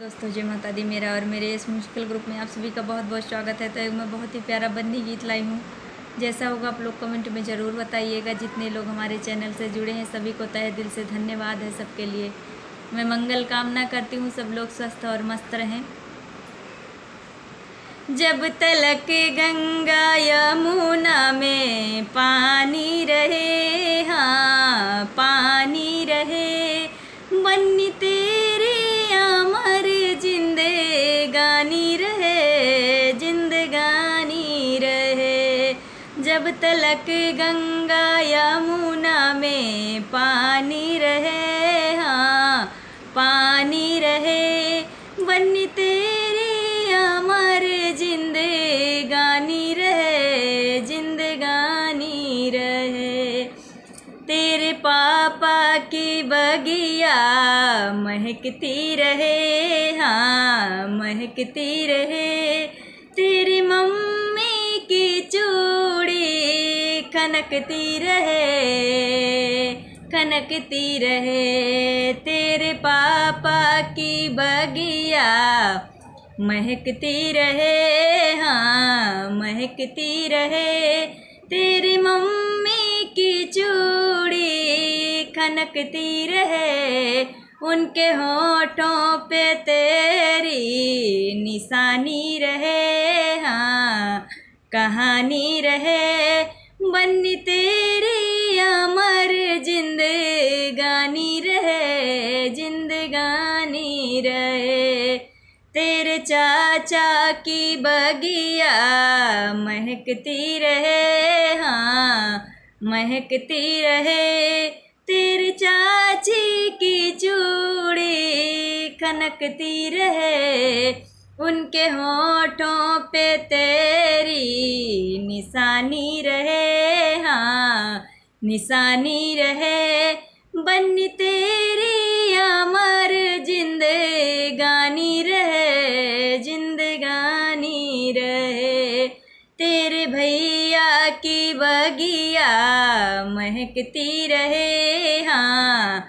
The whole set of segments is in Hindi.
दोस्तों जय माता दी। मेरा और मेरे इस म्यूजिकल ग्रुप में आप सभी का बहुत बहुत स्वागत है। तो मैं बहुत ही प्यारा बंदी गीत लाई हूँ। जैसा होगा आप लोग कमेंट में ज़रूर बताइएगा। जितने लोग हमारे चैनल से जुड़े हैं सभी को तहे दिल से धन्यवाद है सबके लिए। मैं मंगल कामना करती हूँ सब लोग स्वस्थ और मस्त रहें। जब तलक गंगा यमुना में पानी रहे, हाँ पानी रहे, बन्नी तेरी अमर जिंदगानी रहे, जिंदगानी रहे। जब तलक गंगा यमुना में पानी रहे, हाँ पानी रहे, बन्नी तेरी अमर जिंदगानी रहे, जिंदगानी रहे। तेरे पापा की बगिया महकती रहे, हाँ महकती रहे, तेरी मम्मी की चूड़ी खनकती रहे, खनकती रहे। तेरे पापा की बगिया महकती रहे, हाँ महकती रहे, तेरी मम्मी की चूड़ी खनकती रहे। उनके होठों पे तेरी निशानी रहे, हाँ कहानी रहे, बन्नी तेरी अमर जिंदगानी रहे, जिंदगानी रहे। तेरे चाचा की बगिया महकती रहे, हाँ महकती रहे, तेरी चाची की चूड़ी खनकती रहे। उनके होठों पे तेरी निशानी रहे, हाँ निशानी रहे, बन्नी तेरी अमर जिंदगानी रहे, जिंदगानी रहे। तेरे भैया की बगिया महकती रहे, हाँ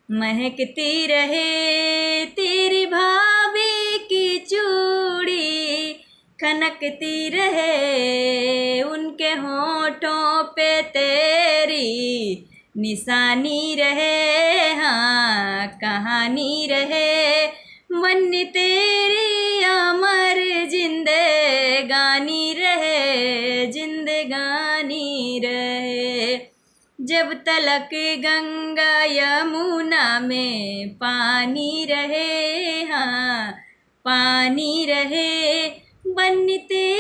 महकती रहे, तेरी भाभी की चूड़ी खनकती रहे। उनके होठों पे तेरी निशानी रहे, हाँ कहानी रहे, बन्नी तेरी अमर जिंदगानी रहे, जिंदगानी रहे। जब तलक गंगा यमुना में पानी रहे, हाँ पानी रहे, बन्नी तेरी